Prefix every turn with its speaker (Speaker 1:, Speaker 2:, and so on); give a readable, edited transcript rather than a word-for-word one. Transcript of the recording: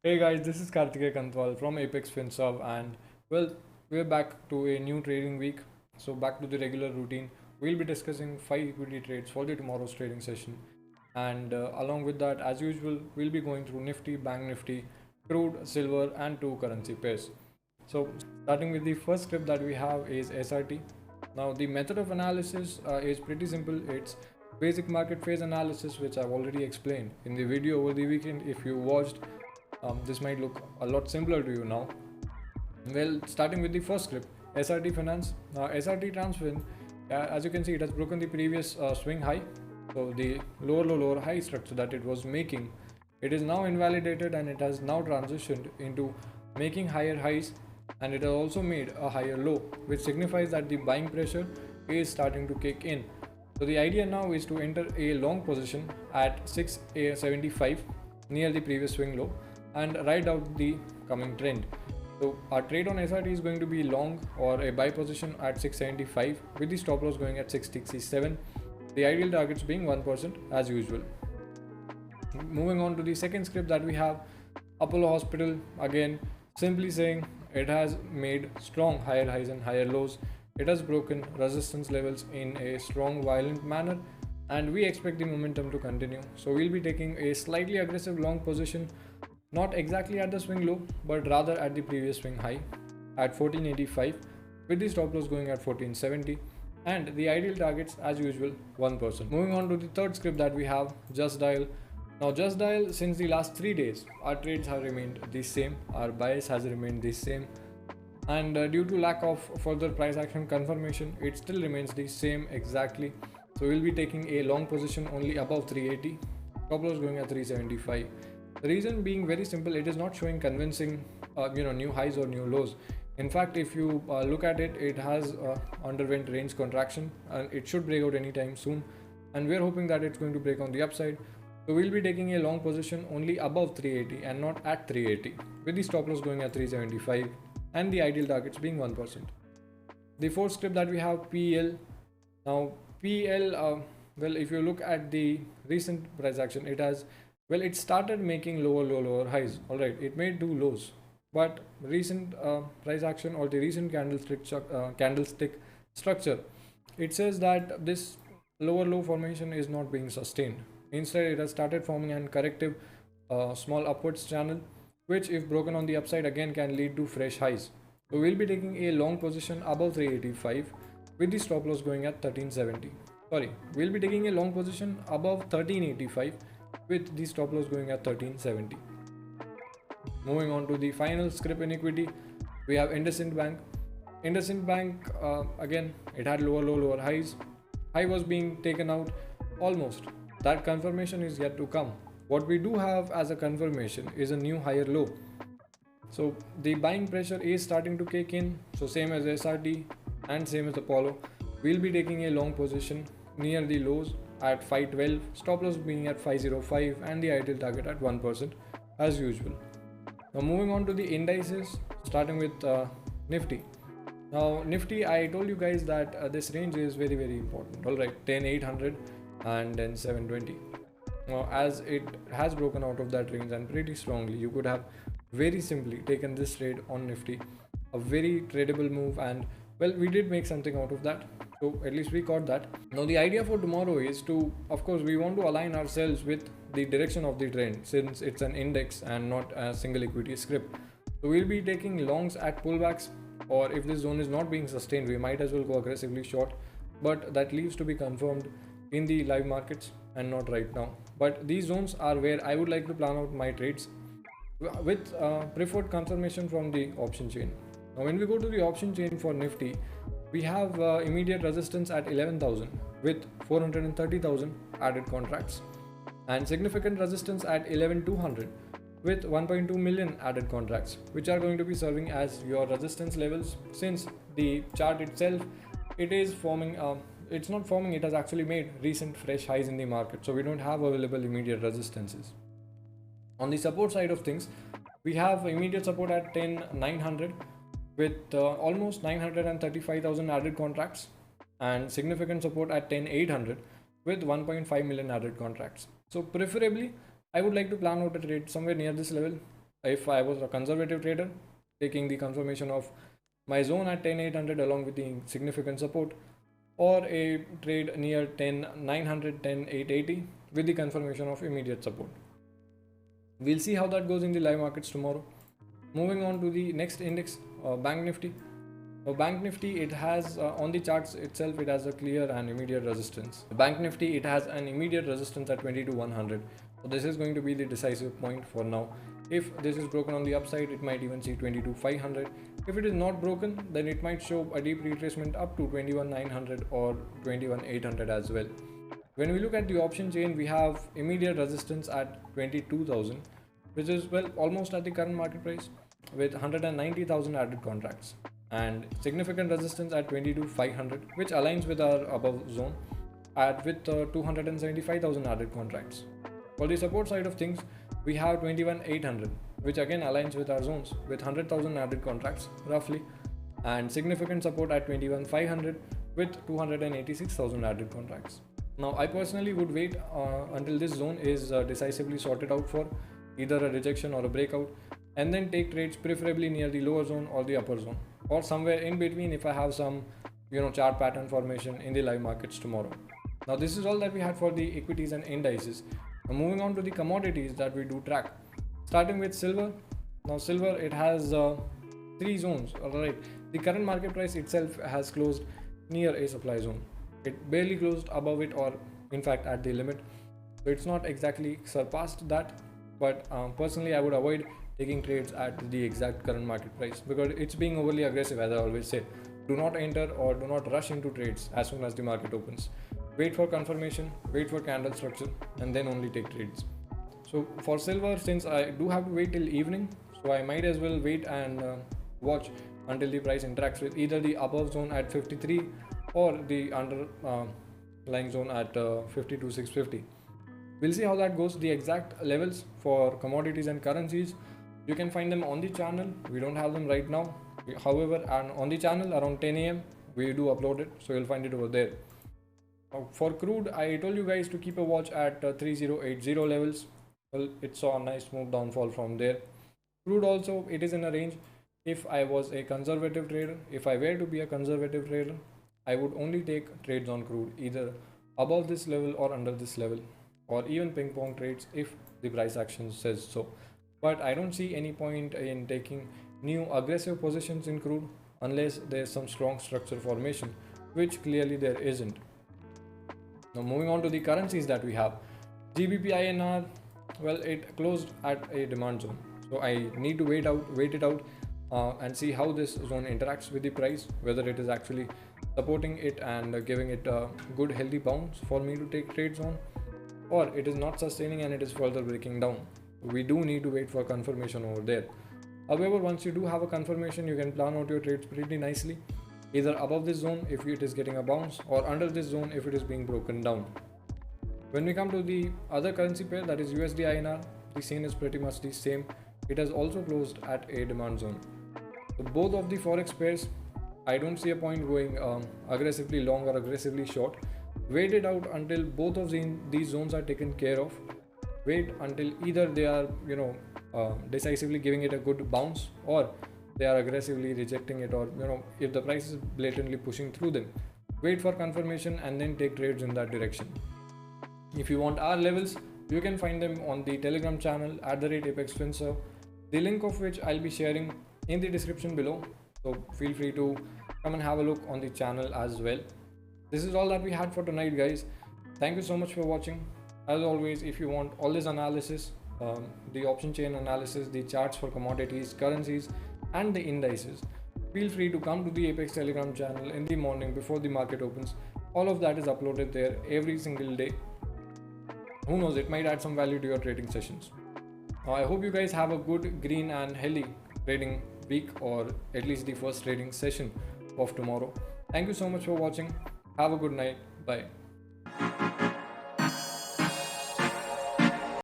Speaker 1: Hey guys, this is Karthikeya Kantwal from Apex FinServe, and well, we're back to a new trading week. So back to the regular routine. We'll be discussing 5 equity trades for the tomorrow's trading session, and along with that, as usual, we'll be going through Nifty, Bank Nifty, Crude, Silver, and two currency pairs. So starting with the first script that we have is SRT. Now the method of analysis is pretty simple. It's basic market phase analysis, which I've already explained in the video over the weekend. If you watched, this might look a lot simpler to you now. Well, starting with the first script, SRT Finance. SRT Transfin, as you can see, it has broken the previous swing high. So the lower high structure that it was making, it is now invalidated and it has now transitioned into making higher highs, and it has also made a higher low, which signifies that the buying pressure is starting to kick in. So the idea now is to enter a long position at 675 near the previous swing low and ride out the coming trend. So our trade on SRT is going to be long or a buy position at 675 with the stop loss going at 667. The ideal targets being 1% as usual. Moving on to the second script that we have, Apollo Hospital. Again, simply saying it has made strong higher highs and higher lows. It has broken resistance levels in a strong, violent manner, and we expect the momentum to continue. So we'll be taking a slightly aggressive long position, not exactly at the swing low, but rather at the previous swing high at 1485, with the stop loss going at 1470, and the ideal targets as usual 1%. Moving on to the third script that we have, Just Dial. Now Just Dial, since the last 3 days, our trades have remained the same, our bias has remained the same, and due to lack of further price action confirmation, it still remains the same exactly. So we'll be taking a long position only above 380, stop loss going at 375. The reason being very simple, it is not showing convincing new highs or new lows. In fact, if you look at it, it has underwent range contraction and it should break out anytime soon, and we're hoping that it's going to break on the upside. So we'll be taking a long position only above 380 and not at 380, with the stop loss going at 375 and the ideal targets being 1%. The fourth script that we have, PEL. Now PEL, well, if you look at the recent price action, it started making lower highs. All right, it made two lows, but recent price action or the recent candlestick structure, it says that this lower low formation is not being sustained. Instead, it has started forming an corrective small upwards channel, which if broken on the upside again can lead to fresh highs. So we'll be taking a long position above 385 with the stop loss going at 1370. We'll be taking a long position above 1385 with the stop loss going at 1370. Moving on to the final script in equity, we have IndusInd Bank. IndusInd Bank, again, it had lower highs. High was being taken out almost. That confirmation is yet to come. What we do have as a confirmation is a new higher low. So the buying pressure is starting to kick in. So same as SRT and same as Apollo, we'll be taking a long position near the lows at 512, stop loss being at 505 and the ideal target at 1% as usual. Now moving on to the indices, starting with Nifty. Now Nifty, I told you guys that this range is very important. All right, 10,800 and then 720. Now as it has broken out of that range and pretty strongly, you could have very simply taken this trade on Nifty, a very tradable move, and well, we did make something out of that. So at least we caught that. Now the idea for tomorrow is to, of course, we want to align ourselves with the direction of the trend, since it's an index and not a single equity script. So we'll be taking longs at pullbacks, or if this zone is not being sustained, we might as well go aggressively short, but that leaves to be confirmed in the live markets and not right now. But these zones are where I would like to plan out my trades with preferred confirmation from the option chain. Now when we go to the option chain for Nifty, we have immediate resistance at 11,000 with 430,000 added contracts, and significant resistance at 11,200 with 1.2 million added contracts, which are going to be serving as your resistance levels, since the chart itself, it is forming it's not forming, it has actually made recent fresh highs in the market, so we don't have available immediate resistances. On the support side of things, we have immediate support at 10,900 with almost 935,000 added contracts, and significant support at 10,800 with 1.5 million added contracts. So preferably I would like to plan out a trade somewhere near this level, if I was a conservative trader, taking the confirmation of my zone at 10,800 along with the significant support, or a trade near 10,900, 10,880 with the confirmation of immediate support. We'll see how that goes in the live markets tomorrow. Moving on to the next index, Bank Nifty. Bank Nifty, it has on the charts itself, it has a clear and immediate resistance. Bank Nifty, it has an immediate resistance at 22,100. So this is going to be the decisive point for now. If this is broken on the upside, it might even see 22,500. If it is not broken, then it might show a deep retracement up to 21,900 or 21,800 as well. When we look at the option chain, we have immediate resistance at 22,000, which is well almost at the current market price with 190,000 added contracts, and significant resistance at 22,500, which aligns with our above zone with 275,000 added contracts. For the support side of things, we have 21,800, which again aligns with our zones with 100,000 added contracts roughly, and significant support at 21,500 with 286,000 added contracts. Now, I personally would wait until this zone is decisively sorted out for either a rejection or a breakout, and then take trades preferably near the lower zone or the upper zone, or somewhere in between if I have some chart pattern formation in the live markets tomorrow. Now, this is all that we had for the equities and indices. Now, moving on to the commodities that we do track, starting with silver. Now, silver, it has three zones. All right, the current market price itself has closed near a supply zone. It barely closed above it, or in fact at the limit, so it's not exactly surpassed that. But personally, I would avoid taking trades at the exact current market price because it's being overly aggressive. As I always say, do not enter or do not rush into trades as soon as the market opens. Wait for confirmation, wait for candle structure, and then only take trades. So for silver, since I do have to wait till evening, so I might as well wait and watch until the price interacts with either the above zone at 53 or the underlying zone at 52,650. We'll see how that goes. The exact levels for commodities and currencies, you can find them on the channel. We don't have them right now. However, and on the channel around 10 a.m. we do upload it, so you'll find it over there. For crude, I told you guys to keep a watch at 3080 levels. Well, it saw a nice smooth downfall from there. Crude also, it is in a range. If I was a conservative trader, if I were to be a conservative trader, I would only take trades on crude either above this level or under this level, or even ping pong trades if the price action says so. But I don't see any point in taking new aggressive positions in crude unless there's some strong structure formation, which clearly there isn't. Now, moving on to the currencies that we have, GBPINR, well, it closed at a demand zone, so I need to wait it out and see how this zone interacts with the price, whether it is actually supporting it and giving it a good healthy bounce for me to take trades on, or it is not sustaining and it is further breaking down. We do need to wait for confirmation over there. However, once you do have a confirmation, you can plan out your trades pretty nicely, either above this zone if it is getting a bounce, or under this zone if it is being broken down. When we come to the other currency pair, that is USD INR, the scene is pretty much the same. It has also closed at a demand zone. So both of the forex pairs, I don't see a point going aggressively long or aggressively short. Wait it out until both of these zones are taken care of. Wait until either they are decisively giving it a good bounce, or they are aggressively rejecting it, or if the price is blatantly pushing through them. Wait for confirmation and then take trades in that direction. If you want our levels, you can find them on the Telegram channel @ApexFinServe, the link of which I'll be sharing in the description below. So feel free to come and have a look on the channel as well. This is all that we had for tonight, guys. Thank you so much for watching. As always, if you want all this analysis, the option chain analysis, the charts for commodities, currencies, and the indices, feel free to come to the Apex Telegram channel in the morning before the market opens. All of that is uploaded there every single day. Who knows, it might add some value to your trading sessions. I hope you guys have a good, green and healthy trading week, or at least the first trading session of tomorrow. Thank you so much for watching. Have a good night. Bye.